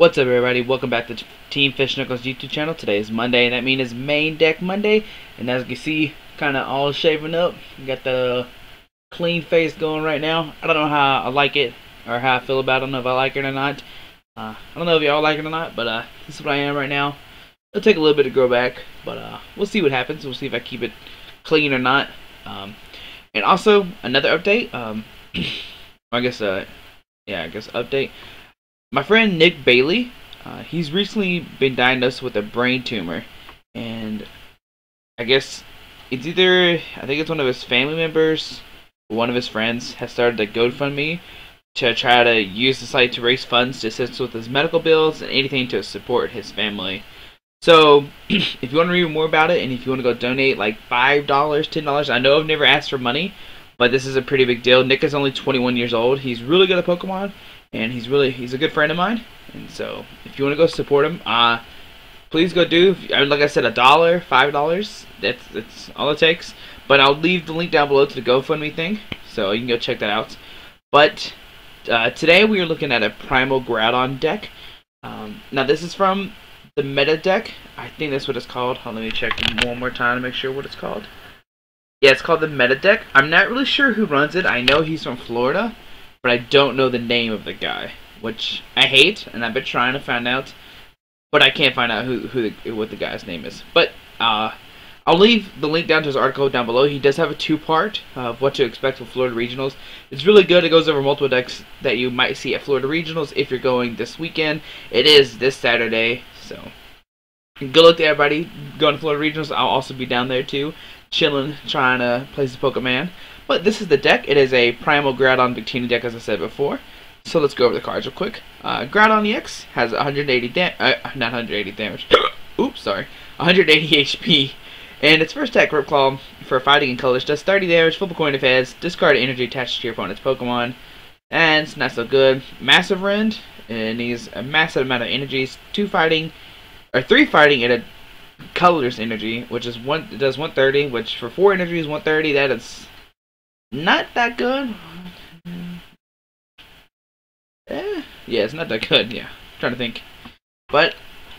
What's up, everybody? Welcome back to Team Fish Knuckles YouTube channel. Today is Monday, and that means it's main deck Monday. And as you can see, kind of all shaving up. Got the clean face going right now. I don't know how I like it or how I feel about it. I don't know if I like it or not. I don't know if y'all like it or not, but this is what I am right now. It'll take a little bit to grow back, but we'll see what happens. We'll see if I keep it clean or not. And also another update. I guess update. My friend Nick Bailey, he's recently been diagnosed with a brain tumor, and I guess it's either, I think it's one of his family members or one of his friends has started a GoFundMe to try to use the site to raise funds to assist with his medical bills and anything to support his family. So, if you want to read more about it, and if you want to go donate like $5, $10, I know I've never asked for money, but this is a pretty big deal. Nick is only 21 years old. He's really good at Pokemon. And he's a good friend of mine, and so if you want to go support him, please go do. Like I said, $1, $5. That's all it takes. But I'll leave the link down below to the GoFundMe thing, so you can go check that out. But today we are looking at a Primal Groudon deck. Now this is from the meta deck. I think that's what it's called. Let me check one more time to make sure what it's called. Yeah, it's called the meta deck. I'm not really sure who runs it. I know he's from Florida, but I don't know the name of the guy, which I hate, and I've been trying to find out, but I can't find out what the guy's name is. But I'll leave the link down to his article down below. He does have a two-part of what to expect for Florida Regionals. It's really good. It goes over multiple decks that you might see at Florida Regionals if you're going this weekend. It is this Saturday, so good luck to everybody going to Florida Regionals. I'll also be down there too, chilling, trying to play some Pokemon. But this is the deck. It is a Primal Groudon Victini deck, as I said before. So let's go over the cards real quick. Groudon EX has 180 damage. Oops, sorry. 180 HP. And its first attack, Rip Claw, for fighting in colors, does 30 damage, flip a coin if it has, discard energy attached to your opponent's Pokemon. And it's not so good. Massive Rend, it needs a massive amount of energies. 3 fighting and a colors energy, which is it does 130, which for 4 energy is 130. That is not that good. Yeah, it's not that good. Yeah, I'm trying to think. But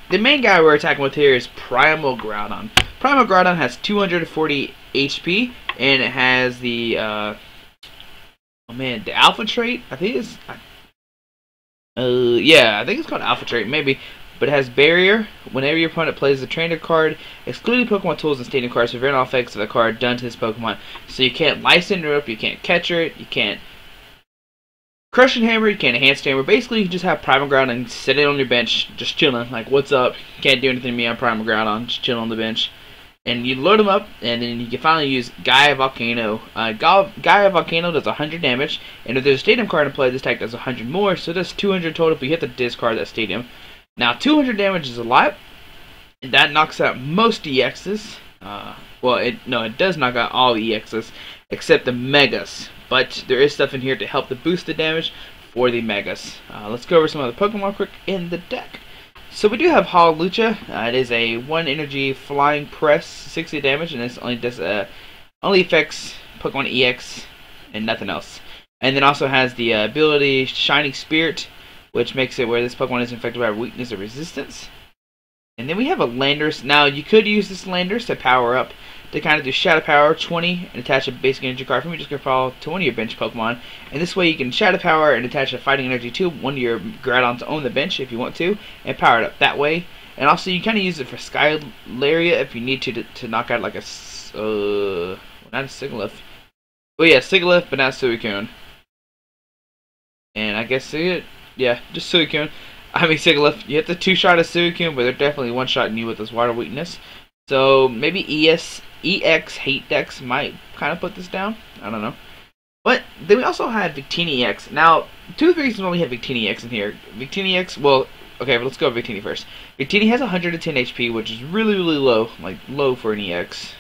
the main guy we're attacking with here is Primal Groudon. Primal Groudon has 240 HP, and it has the the Alpha trait. I think it's I think it's called Alpha trait, maybe. But it has Barrier. Whenever your opponent plays a trainer card, excluding Pokemon tools and stadium cards, prevent all effects of the card done to this Pokemon. So you can't Lice Interrupt, you can't Catcher it, you can't Crush and Hammer, you can't Enhance Hammer. Basically, you just have Primal Groudon sitting on your bench, just chilling. Like, what's up? Can't do anything to me on Primal Groudon, just chilling on the bench. And you load him up, and then you can finally use Gaia Volcano. Gaia Volcano does 100 damage, and if there's a Stadium card in play, this attack does 100 more, so it does 200 total if you hit the discard that Stadium. Now, 200 damage is a lot, and that knocks out most EXs. It does knock out all EXs, except the Megas. But there is stuff in here to help to boost the damage for the Megas. Let's go over some of the Pokemon quick in the deck. So we do have Hawlucha. It is a 1 energy flying press, 60 damage, and this only affects Pokemon EX and nothing else. And then also has the ability Shining Spirit, which makes it where this Pokemon is infected by weakness or resistance. And then we have a Landorus. Now, you could use this Landorus to power up, to kind of do Shadow Power 20 and attach a basic energy card from you. Just going to fall to one of your bench Pokemon. And this way you can Shadow Power and attach a fighting energy to one of your Groudons on the bench if you want to, and power it up that way. And also you kind of use it for Skylaria if you need to knock out like a, not a Sigilyph. Oh yeah, Sigilyph, but not Suicune. And I guess just Suicune. I mean Sigilyph. You have to 2-shot a Suicune, but they're definitely 1-shotting you with this water weakness. So maybe EX hate decks might kind of put this down. I don't know. But then we also have Victini EX. Now, 2 reasons why we have Victini EX in here. Victini EX, well, okay, but let's go with Victini first. Victini has 110 HP, which is really, really low. Like, low for an EX.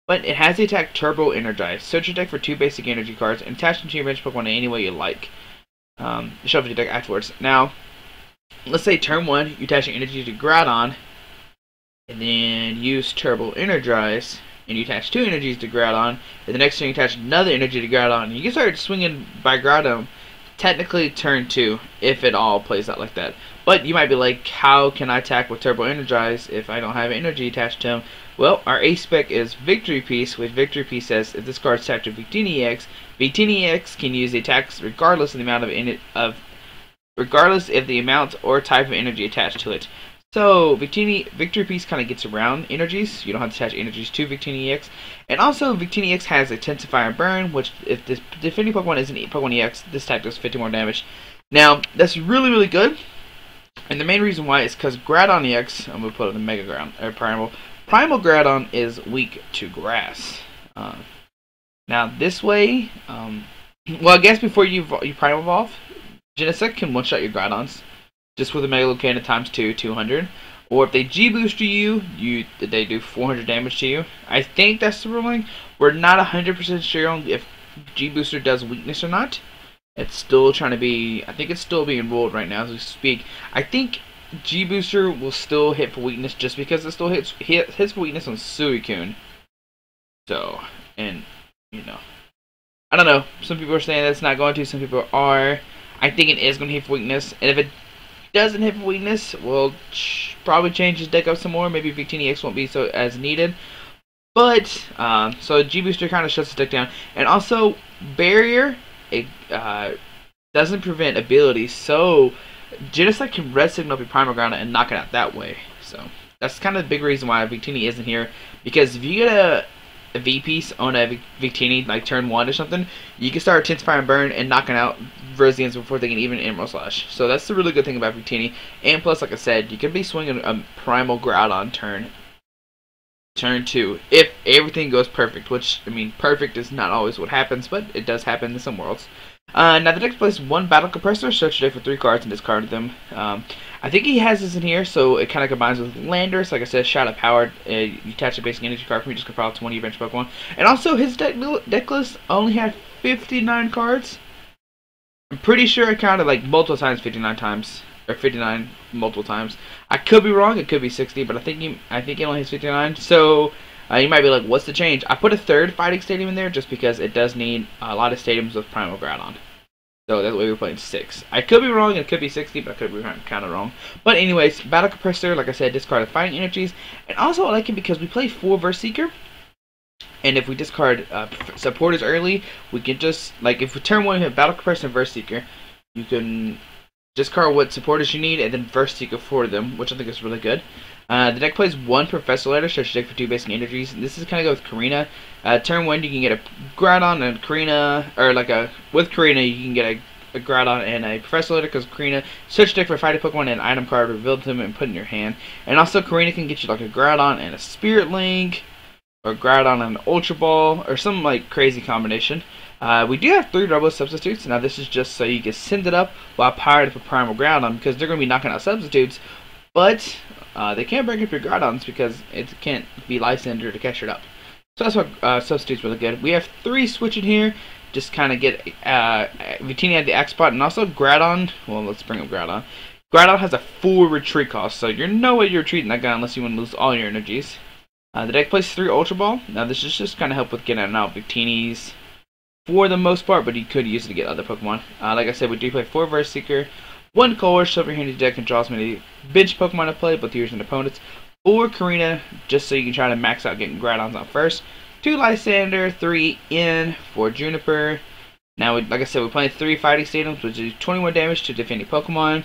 But it has the attack Turbo Energize. Search your deck for 2 basic energy cards and attach them to your bench Pokemon any way you like. Shuffle your deck afterwards. Now, let's say turn 1, you attach your energy to Groudon, and then use Turbo Energize, and you attach 2 energies to Groudon, and the next turn you attach another energy to Groudon, and you can start swinging by Groudon technically turn 2, if it all plays out like that. But you might be like, how can I attack with Turbo Energize if I don't have energy attached to him? Well, our A spec is Victory Piece, which Victory Piece says if this card's attached to Victini X, Victini X can use the attacks regardless of the amount regardless if the amount or type of energy attached to it. So Victory Piece kind of gets around energies. You don't have to attach energies to Victini EX. And also Victini EX has Intensify and Burn, which if this defending Pokemon isn't Pokemon EX, this type does 50 more damage. Now, that's really, really good. And the main reason why is because Groudon EX, I'm going to put it in Mega Groudon, or Primal Groudon is weak to Grass. Now, this way, well, I guess before you Primal Evolve, Genesect can one-shot your Groudons just with a Mega Lucannon times 2, 200. Or if they G-Booster you, they do 400 damage to you. I think that's the ruling. We're not 100% sure on if G-Booster does weakness or not. It's still trying to be, I think it's still being rolled right now as we speak. I think G-Booster will still hit for weakness just because it still hits for weakness on Suicune. So, and, you know, I don't know. Some people are saying that it's not going to, some people are. I think it is going to hit for weakness. And if it doesn't hit for weakness, we'll probably change his deck up some more. Maybe Victini X won't be so as needed. But, so G-Booster kind of shuts the deck down. And also, Barrier, it doesn't prevent abilities. So, Genesect can Red Signal up your Primal Groudon and knock it out that way. So, that's kind of the big reason why Victini isn't here. Because if you get a V-piece on a Victini, like turn 1 or something, you can start Intensify and Burn and knocking out Rosians before they can even Emerald Slash. So that's the really good thing about Victini. And plus, like I said, you can be swinging a Primal Groudon turn 2 if everything goes perfect, which, I mean, perfect is not always what happens, but it does happen in some worlds. Now the deck plays 1 Battle Compressor, search your deck for 3 cards and discard them. I think he has this in here, so it kind of combines with Landers. Like I said, Shadow Powered. You attach a basic energy card from you, just compile it to one of your bench Pokemon. And also, his deck list only had 59 cards. I'm pretty sure I counted like multiple times, 59 times, or 59 multiple times. I could be wrong. It could be 60, but I think it only has 59. So you might be like, what's the change? I put a 3rd Fighting Stadium in there just because it does need a lot of stadiums with Primal Groudon. So that way we're playing 6. I could be wrong. It could be 60, but I could be kind of wrong. But anyways, Battle Compressor, like I said, discard the Fighting Energies, and also I like it because we play 4 Verse Seeker. And if we discard supporters early, we can just, like, if we turn 1 hit Battle Compressor and Verse Seeker, you can discard what supporters you need and then Verse Seeker for them, which I think is really good. The deck plays 1 Professor Letter, search your deck for 2 basic energies. And this is kind of go with Karina. Turn 1, you can get a Groudon and Karina, or like with Karina, you can get a Groudon and a Professor Letter because Karina, search your deck for a fighting Pokemon and an item card, reveal them and put in your hand. And also, Karina can get you like a Groudon and a Spirit Link, or Groudon and an Ultra Ball, or some like crazy combination. We do have 3 double substitutes. Now this is just so you can send it up while powered up a Primal Groudon because they're going to be knocking out substitutes, but they can't break up your Groudons because it can't be Life Center to catch it up. So that's why substitutes really good. We have 3 switching here. Just kind of get Victini at the X spot, and also Groudon. Well, let's bring up Groudon. Groudon has a full retreat cost, so you're no way you're retreating that guy unless you want to lose all your energies. The deck plays 3 Ultra Ball. Now this is just kind of help with getting out Victinis for the most part, but you could use it to get other Pokemon. Like I said, we do play 4 Verse Seeker, 1 Color, so your handy deck and draw as many bench Pokemon to play, both yours and opponents. 4 Karina, just so you can try to max out getting Groudons on first. 2 Lysander, 3 N for Juniper. Now, like I said, we're playing 3 Fighting Stadiums, which do 21 damage to defending Pokemon.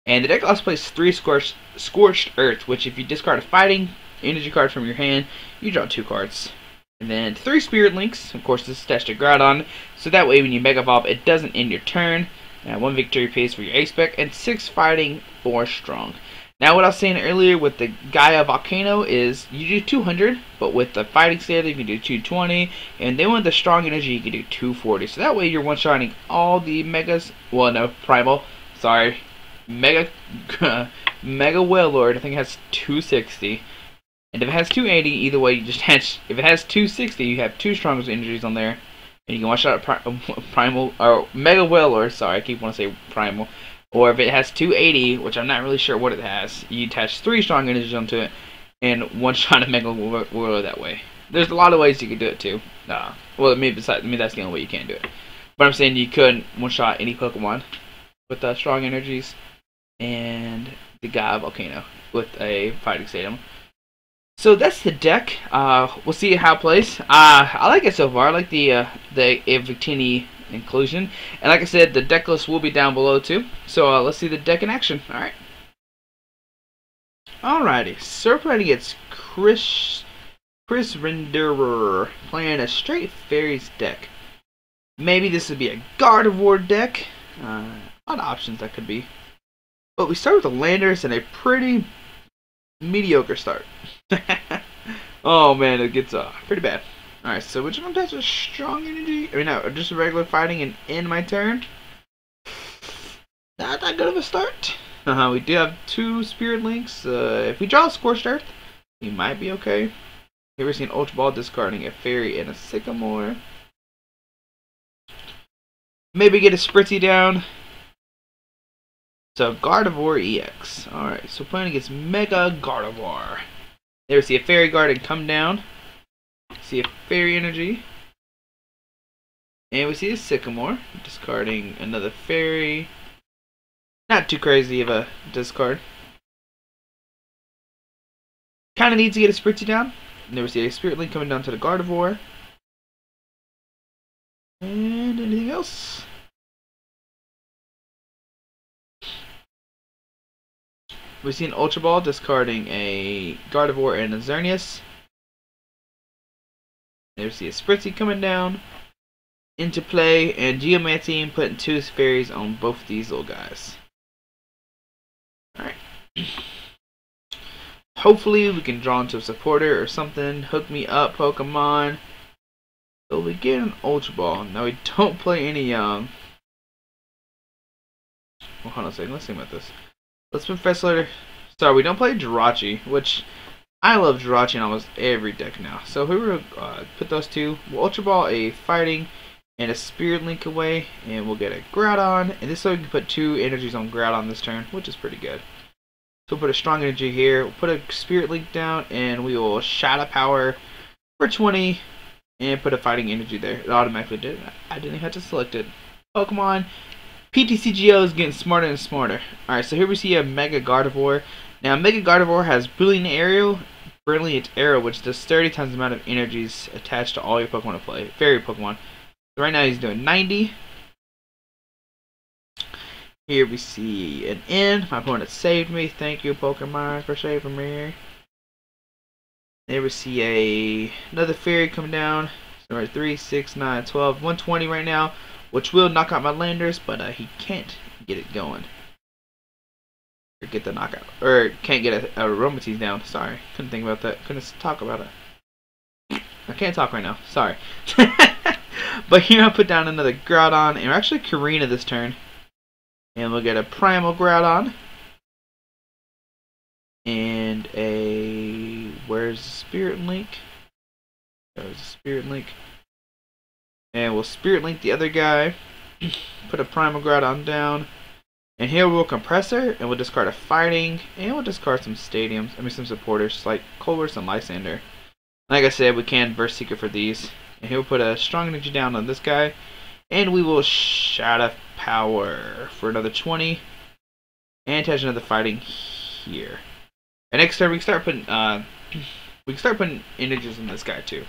And the deck also plays 3 Scorched Earth, which if you discard a Fighting energy card from your hand, you draw 2 cards. And then 3 Spirit Links, of course this is attached to Groudon, so that way when you Mega Evolve, it doesn't end your turn. 1 Victory Piece for your A-Spec, and 6 Fighting for Strong. Now what I was saying earlier with the Gaia Volcano is you do 200, but with the Fighting Stadium you can do 220, and then with the Strong Energy you can do 240. So that way you're one-shotting all the Megas, well no, Primal, sorry, Mega Wailord, I think it has 260. And if it has 280, either way, you just hatch. If it has 260, you have 2 strongest energies on there, and you can watch out Primal or Mega Wailord. Sorry, I keep wanting to say Primal. Or if it has 280, which I'm not really sure what it has, you attach 3 strong energies onto it, and one shot of Mega Wailord that way. There's a lot of ways you could do it too. Well, maybe that's the only way you can do it. But I'm saying you could one shot any Pokemon with strong energies. and the Gaia Volcano with a fighting stadium. So that's the deck. We'll see how it plays. I like it so far. I like the Victini inclusion, and like I said, the deck list will be down below too. So let's see the deck in action. All right. Alrighty. So we're playing against Chris Renderer, playing a straight fairies deck. Maybe this would be a Gardevoir deck. A lot of options that could be. But we start with the Landers and a pretty mediocre start. Oh man, it gets pretty bad. Alright, so which one has a strong energy? I mean, no, just a regular fighting and end my turn. Not that good of a start. We do have 2 Spirit Links. If we draw a Scorched Earth, we might be okay. Here we see an Ultra Ball discarding a Fairy and a Sycamore. Maybe get a Spritzy down. So Gardevoir EX. Alright, so playing against Mega Gardevoir. There we see a Fairy Garden come down. See a Fairy Energy. And we see a Sycamore. Discarding another Fairy. Not too crazy of a discard. Kinda needs to get a Spritzy down. And there we see a Spirit Link coming down to the Gardevoir. And anything else? We see an Ultra Ball discarding a Gardevoir and a Xerneas. There we see a Spritzy coming down into play, and Geomancy putting 2 fairies on both these little guys. Alright. Hopefully we can draw into a supporter or something. Hook me up, Pokemon. So we get an Ultra Ball. Now we don't play any young. Well, hold on a second. Let's think about this. Let's Professor. Sorry, we don't play Jirachi, which I love Jirachi in almost every deck now. So here we'll put those 2. We'll Ultra Ball a fighting and a Spirit Link away, and we'll get a Groudon. And this way we can put 2 energies on Groudon this turn, which is pretty good. So we'll put a strong energy here. We'll put a Spirit Link down, and we will Shadow Power for 20, and put a fighting energy there. It automatically did. I didn't have to select it. Pokemon. PTCGO is getting smarter and smarter. Alright, so here we see a Mega Gardevoir. Now, Mega Gardevoir has Brilliant Arrow, which does 30 times the amount of energies attached to all your Pokemon to play. Fairy Pokemon. So right now he's doing 90. Here we see an end. My opponent saved me. Thank you, Pokemon, for saving me. There we see another Fairy come down. So we're at 3, 6, 9, 12, 120 right now, which will knock out my Landers, but he can't get it going. Or get the knockout. Or can't get a Aromatisse down. Sorry. Couldn't think about that. Couldn't talk about it. I can't talk right now. Sorry. But here I'll put down another Groudon. And we're actually Karina this turn. And we'll get a Primal Groudon. And a... Where's the Spirit Link? There's a Spirit Link. And we'll Spirit Link the other guy. Put a Primal Groudon down. And here we'll Compressor, and we'll discard a Fighting, and we'll discard some some supporters, like Colress and Lysander. Like I said, we can Burst Seeker for these. And here we'll put a Strong Energy down on this guy. And we will Shadow Power for another 20. And attach another Fighting here. And next turn we can start putting energies in this guy too.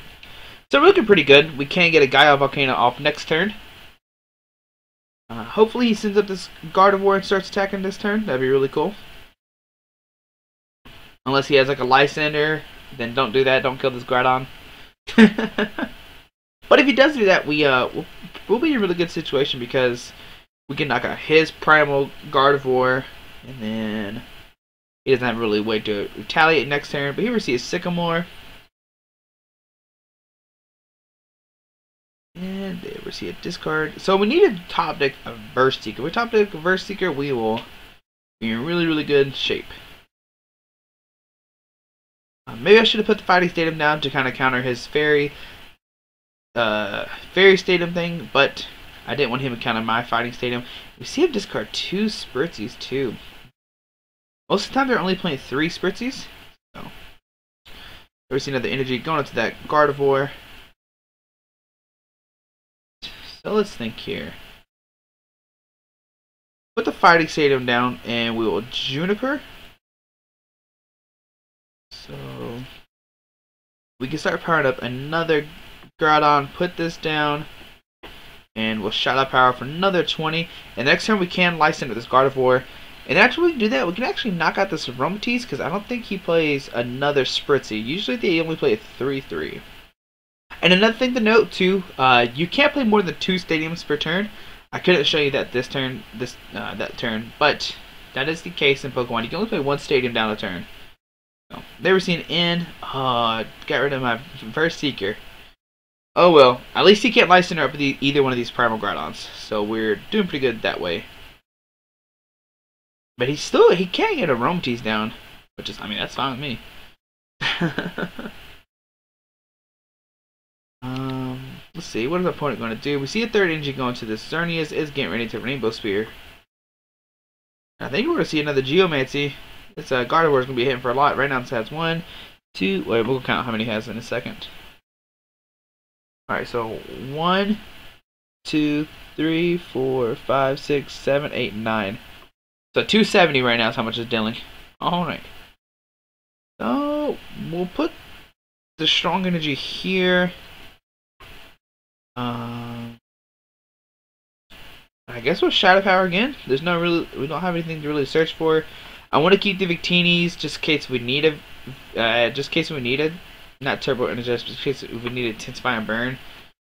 So we're looking pretty good. We can get a Gaia Volcano off next turn. Hopefully he sends up this Gardevoir and starts attacking this turn. That'd be really cool. Unless he has like a Lysander, then don't do that. Don't kill this Groudon. But if he does do that, we'll be in a really good situation because we can knock out his Primal Gardevoir, and then he doesn't have really a way to retaliate next turn. But here we see a Sycamore. And there we see a discard. So we need to top deck a Burst Seeker. If we top deck a Burst Seeker, we will be in really, really good shape. Maybe I should have put the Fighting Stadium down to kind of counter his Fairy Stadium thing, but I didn't want him to counter my Fighting Stadium. We see him discard 2 Spritzys too. Most of the time they're only playing 3 Spritzys. So we see another energy going into that Gardevoir. So let's think here. put the fighting stadium down, and we will Juniper. So we can start powering up another Groudon, put this down, and we'll Shadow Power for another 20. And next turn we can license with this Gardevoir. And after we do that, we can actually knock out this Aromatisse, because I don't think he plays another Spritzy. Usually they only play a 3-3. And another thing to note too, you can't play more than 2 stadiums per turn. I couldn't show you that this turn, that turn, but that is the case in Pokemon. You can only play 1 stadium down a turn. So, never seen an end. Got rid of my first Seeker. Oh well, at least he can't license up with either one of these Primal Groudons, so we're doing pretty good that way. But he can't get Aromatisse down, which is, I mean, that's fine with me. Let's see, what is our opponent going to do? We see a third energy going to this. Xerneas is getting ready to Rainbow Spear. I think we're going to see another Geomancy. This Gardevoir is going to be hitting for a lot. Right now it has 1, 2, wait, we'll count how many he has in a second. Alright, so 1, 2, 3, 4, 5, 6, 7, 8, 9. So 270 right now is how much it's dealing. Alright. So we'll put the strong energy here. I guess we'll Shadow Power again. There's no really, we don't have anything to really search for. I want to keep the Victinis just in case we need it. Not Turbo Energize, just in case we need to Intensify and Burn.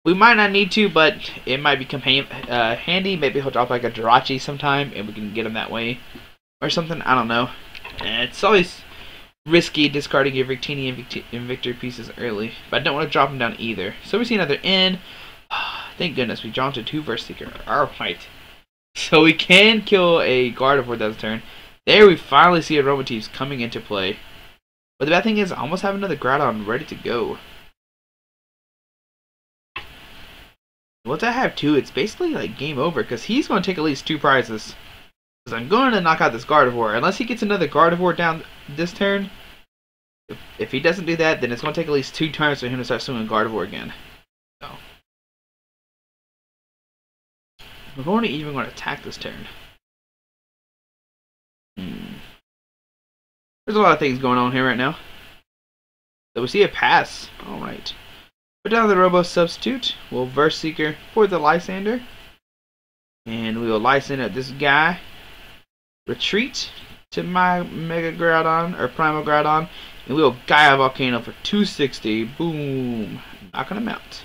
We might not need to, but it might become handy. Maybe he'll drop like a Jirachi sometime, and we can get him that way, or something. I don't know. It's always risky discarding your Victini and Victory pieces early, but I don't want to drop them down either. So we see another end. Thank goodness we jumped to 2 Verse Seeker. Alright. So we can kill a Gardevoir this turn. There we finally see Aromatisse coming into play. But the bad thing is I almost have another Groudon ready to go. Once I have 2, it's basically like game over, because he's going to take at least 2 prizes. Because I'm going to knock out this Gardevoir. Unless he gets another Gardevoir down this turn. If he doesn't do that, then it's going to take at least 2 turns for him to start swinging Gardevoir again. So we're only even going to attack this turn. There's a lot of things going on here right now. So we see a pass. Alright. Put down the Robo Substitute. We'll Verse Seeker for the Lysander. And we will Lysander at this guy. Retreat to my Mega Groudon, or Primal Groudon. And we will Gaia Volcano for 260. Boom. Knocking him out.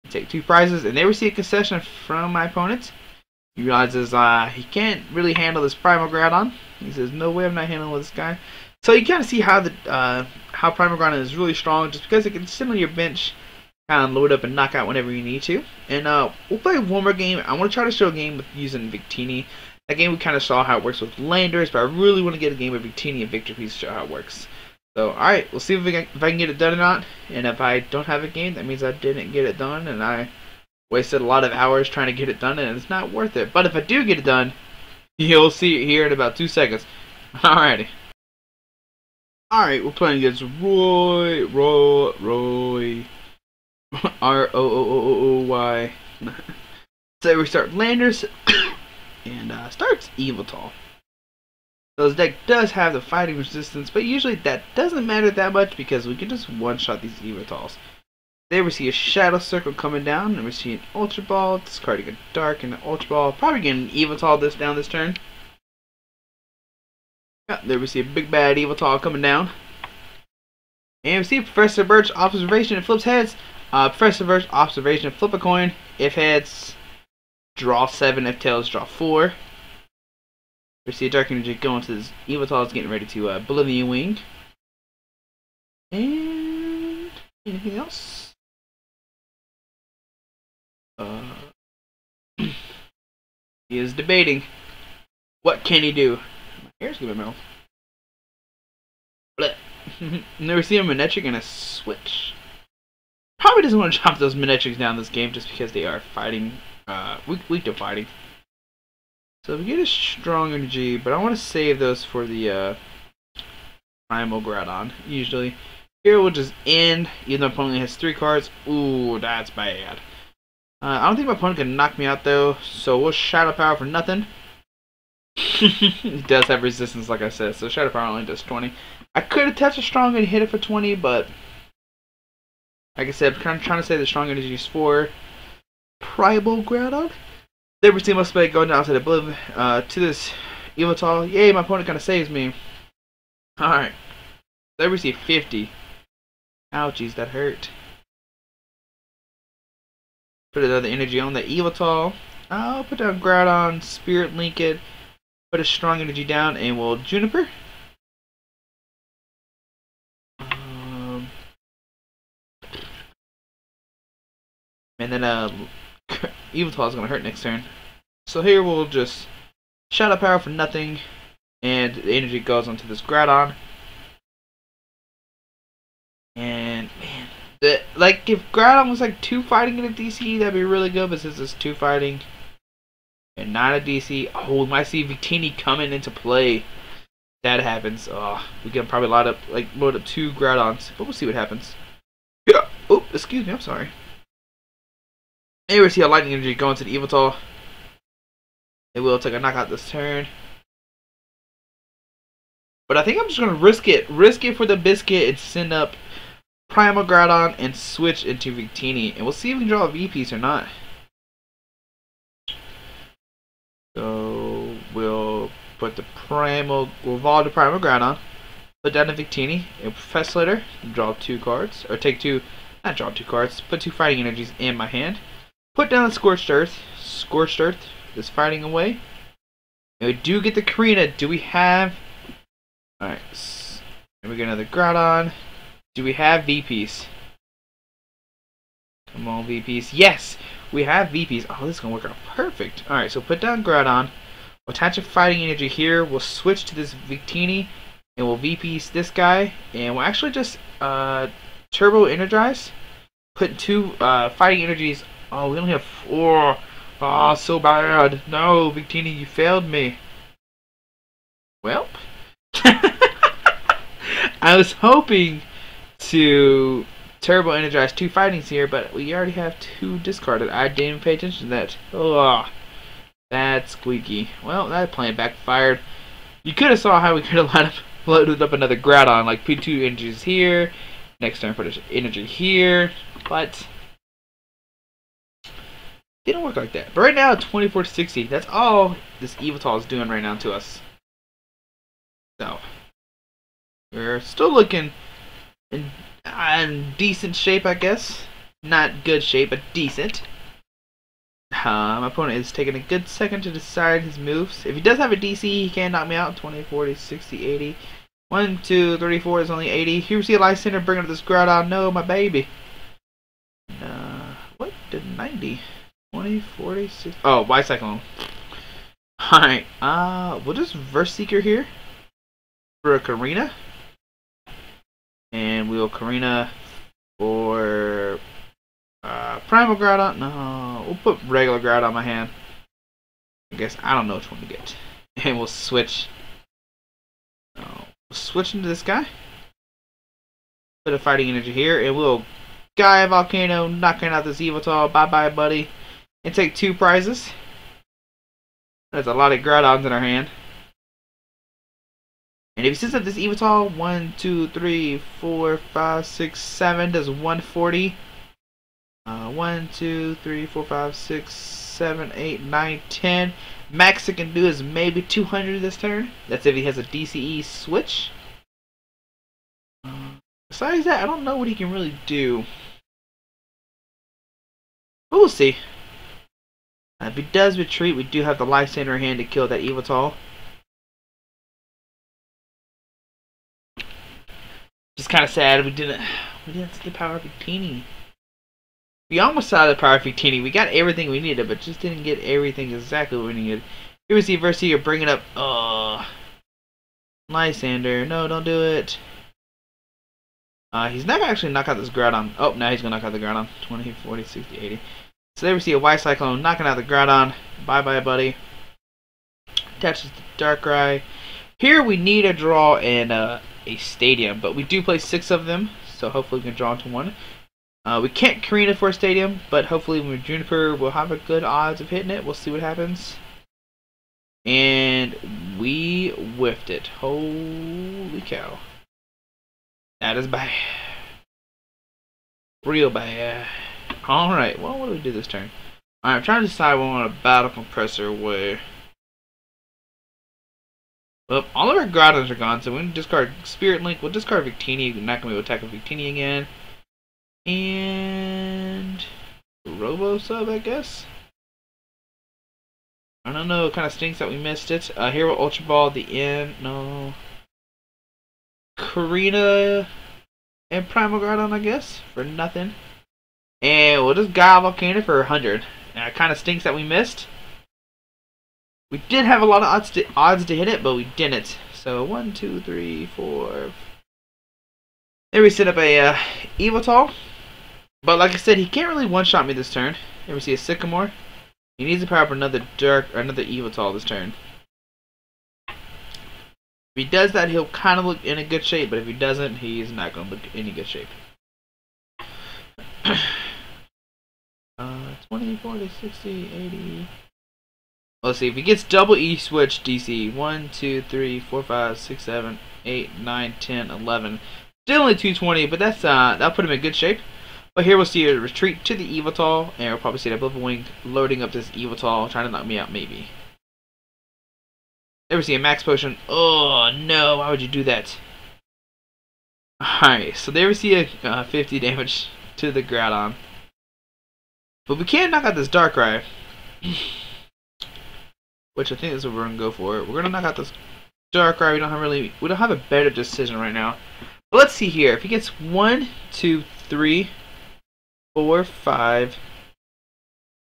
Take 2 prizes. And there we see a concession from my opponent. He realizes he can't really handle this Primal Groudon. He says, no way I'm not handling this guy. So you kind of see how the how Primal Groudon is really strong, just because it can sit on your bench, kind of load up and knock out whenever you need to. And we'll play one more game. I want to try to show a game with using Victini. That game we kind of saw how it works with Landers, but I really want to get a game with Victini and Victor Piece to show how it works. So alright, we'll see if I can get it done or not. And if I don't have a game, that means I didn't get it done, and I wasted a lot of hours trying to get it done, and it's not worth it. But if I do get it done, you'll see it here in about 2 seconds. Alrighty. Alright, we're playing against Roy. R-O-O-O-O-Y. So we start Landers, and starts Yveltal. So this deck does have the fighting resistance, but usually that doesn't matter that much because we can just one-shot these Yveltals. There we see a Shadow Circle coming down, and we see an Ultra Ball, discarding a Dark and an Ultra Ball. Probably getting an Yveltal this turn. Yeah, there we see a big bad Yveltal coming down. And we see Professor Birch Observation, it flips heads. Professor Birch Observation, flip a coin. If heads, draw 7. If tails, draw 4. We see a Dark Energy going to this Yveltal, is getting ready to Bolivian Wing. And anything else? He is debating. What can he do? My hair's getting mouth. Never see a Manectric and a Switch. Probably doesn't want to chop those Manectrics down this game just because they are fighting, weak to fighting. So we get a strong energy, but I want to save those for the Primal Groudon. Usually, here we'll just end. Even though my opponent has 3 cards. Ooh, that's bad. I don't think my opponent can knock me out though, so we'll Shadow Power for nothing. It does have resistance, like I said, so Shadow Power only does 20. I could attach a strong and hit it for 20, but like I said, I'm kind of trying to say the strong energy is for Primal Groudon. Liberty must be going down to the blue to this Yveltal. Yay, my opponent kind of saves me. Alright. Liberty 50. Ouchies, that hurt. Put another energy on the Yveltal. I'll put down Groudon, Spirit Link it, put a strong energy down, and we'll Juniper. And then Yveltal is going to hurt next turn. So here we'll just Shadow Power for nothing, and the energy goes onto this Groudon. And man, like if Groudon was like 2 fighting in a DC, that'd be really good. But since it's 2 fighting and not a DC, oh, we might see Victini coming into play. That happens. Oh, we can probably load up 2 Groudons, but we'll see what happens. Yeah. Oh, excuse me. I'm sorry. Here we see a lightning energy going to the Yveltal. It will take a knockout this turn. But I think I'm just gonna risk it for the biscuit, and send up Primal Groudon and switch into Victini, and we'll see if we can draw a V piece or not. So we'll put the we'll evolve the Primal Groudon, put down the Victini, and Professor later, draw 2 cards, or take 2, not draw 2 cards, put 2 fighting energies in my hand. Put down the Scorched Earth. Scorched Earth is fighting away. And we do get the Karina. Do we have... Alright. And we get another Groudon. Do we have V-Piece? Come on, V-Piece. Yes! We have V-Piece. Oh, this is going to work out perfect. Alright, so put down Groudon. We'll attach a fighting energy here. We'll switch to this Victini. And we'll V-Piece this guy. And we'll actually just Turbo Energize. Put 2 fighting energies. Oh, we only have 4. Oh, so bad. No, Victini, you failed me. Well, I was hoping to Turbo Energize 2 fightings here, but we already have 2 discarded. I didn't even pay attention to that. Oh, that's squeaky. Well, that plan backfired. You could have saw how we could have loaded up another Groudon, like put 2 energies here. Next turn, put an energy here, but didn't work like that. But right now, 24 to 60. That's all this Yveltal is doing right now to us. So we're still looking in decent shape, I guess. Not good shape, but decent. My opponent is taking a good second to decide his moves. If he does have a DC, he can knock me out. 20, 40, 60, 80. 1, 2, 3, 4 is only 80. Here we see a Life Center bringing up this Groudon. No, my baby. What did 90? 20, 40, 60. Oh, Y Cyclone. Alright, we'll just Verse Seeker here for a Karina. And we'll Karina for Primal Groudon. No, we'll put regular Groudon on my hand. I guess I don't know which one to get. And we'll switch. We'll switch into this guy. Put a fighting energy here, and we'll Gaia Volcano, knocking out this Yveltal. Bye bye, buddy. And take 2 prizes. That's a lot of Groudons in our hand. And if he sets up this Yveltal, 1, 2, 3, 4, 5, 6, 7, does 140. 1, 2, 3, 4, 5, 6, 7, 8, 9, 10. Max it can do is maybe 200 this turn. That's if he has a DCE switch. Besides that, I don't know what he can really do. But we'll see. If he does retreat, we do have the Life Center in hand to kill that Yveltal. Just kind of sad we didn't see the power of Victini. We almost saw the power of Victini. We got everything we needed, but just didn't get everything exactly what we needed. Here we see Versi bringing up Lysander. No, don't do it. He's not gonna actually knock out this Groudon. Oh, now he's gonna knock out the Groudon. 20, 40, 60, 80. So there we see a Y Cyclone knocking out the Groudon. Bye bye, buddy. Attaches the Darkrai. Here we need a draw and a stadium, but we do play 6 of them, so hopefully we can draw into 1. We can't Karina for a stadium, but hopefully with Juniper we'll have a good odds of hitting it. We'll see what happens. And we whiffed it. Holy cow. That is bad. Real bad. Alright, well, what do we do this turn? Alright, I'm trying to decide what I want a battle compressor where. Well, all of our Groudons are gone, so we can discard Spirit Link. We'll discard Victini. We're not going to be able to attack with Victini again. And Robo Sub, I guess. I don't know. It kind of stinks that we missed it. Hero Ultra Ball at the end. No. Karina and Primal Groudon, I guess, for nothing. And we'll just Guile Volcano for 100. Now, it kind of stinks that we missed. We did have a lot of odds to hit it, but we didn't. So 1, 2, 3, 4. There we set up a Yveltal. But like I said, he can't really one-shot me this turn. There we see a Sycamore. He needs to power up another Yveltal this turn. If he does that, he'll kind of look in a good shape. But if he doesn't, he's not going to look in any good shape. 20, 40, 60, 80. Let's see, if he gets double E switch DC, 1, 2, 3, 4, 5, 6, 7, 8, 9, 10, 11. Still only 220, but that'll put him in good shape. But here we'll see a retreat to the Yveltal, and we'll probably see that Blip Wing loading up this Yveltal, trying to knock me out maybe. There we see a Max Potion. Oh no, why would you do that? Alright, so there we see a 50 damage to the Groudon. But we can knock out this Darkrai. Which I think is what we're gonna go for. We're gonna knock out this Darkrai. We don't have a better decision right now. But let's see here. If he gets 1, 2, 3, 4, 5.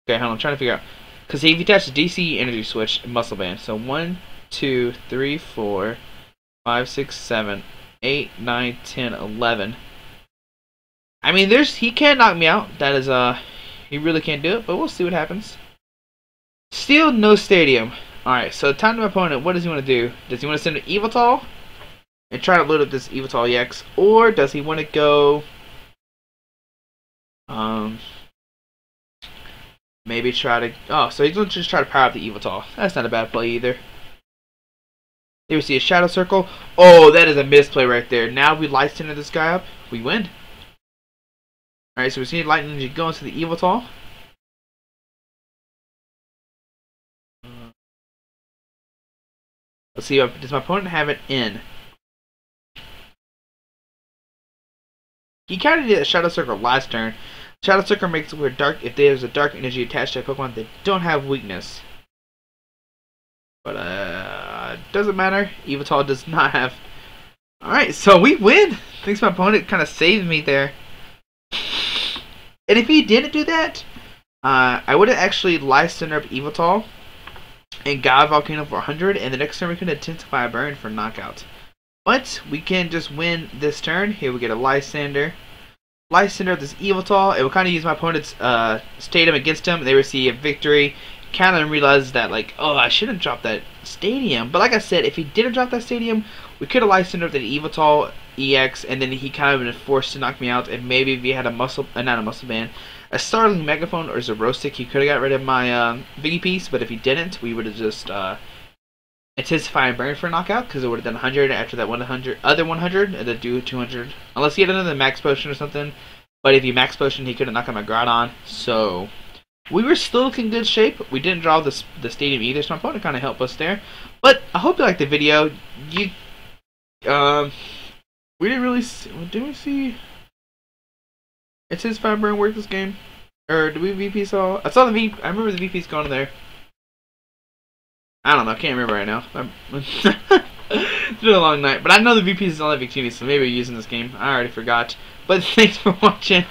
Okay, hold on, I'm trying to figure out. Because if you attach the DC energy switch and muscle band. So 1, 2, 3, 4, 5, 6, 7, 8, 9, 10, 11. I mean he can knock me out. That is he really can't do it, but we'll see what happens. Still no stadium. Alright, so time to my opponent. What does he want to do? Does he want to send an Yveltal and try to load up this Yveltal EX? Or does he want to go maybe try to so he's going to just try to power up the Yveltal. That's not a bad play either. There we see a Shadow Circle. Oh, that is a misplay right there. Now we Light Center this guy up. We win. Alright, so we see Lightning Energy go into the Yveltal. Let's see, does my opponent have it in? He kind of did a Shadow Circle last turn. Shadow Circle makes it where if there's a dark energy attached to a Pokemon, they don't have weakness. But doesn't matter. Yveltal does not have. Alright, so we win. Thanks, my opponent kind of saved me there. And if he didn't do that, I would have actually Life Center up Yveltal and Guile Volcano for 100, and the next turn we can Intensify Burn for knockout. But we can just win this turn. Here we get a Lysander. Lysander of this Yveltal. It will kind of use my opponent's Stadium against him. They receive a victory. Kind of realizes that, like, oh, I shouldn't drop that Stadium. But like I said, if he didn't drop that Stadium, we could have Lysander of the Yveltal EX, and then he kind of been forced to knock me out. And maybe if he had a not a muscle band, a Starling Megaphone or Zerostic, he could have got rid of my Viggy piece. But if he didn't, we would have just Intensify and Burn for a knockout, because it would have done 100 after that other 100, and then do 200. Unless he had another Max Potion or something. But if he Max Potion, he could have knocked out my Groudon. So we were still in good shape. We didn't draw the Stadium either, so my opponent kind of helped us there. But I hope you liked the video. We didn't really see, did we see Intensify and Burn work this game? Or did we VP saw? I saw the VP. I remember the VP's going there. I don't know. I can't remember right now. It's been a long night, but I know the VP is on that Victini, so maybe we're using this game. I already forgot. But thanks for watching.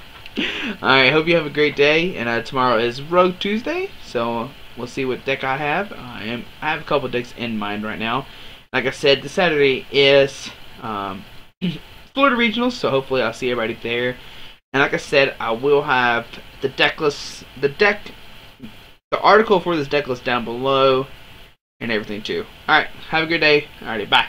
Alright, hope you have a great day. And tomorrow is Rogue Tuesday, so we'll see what deck I have. I have a couple decks in mind right now. Like I said, this Saturday is Florida Regionals, so hopefully I'll see everybody there. And like I said, I will have the deck list, the article for this deck list down below, and everything too. Alright, have a good day. Alrighty, bye.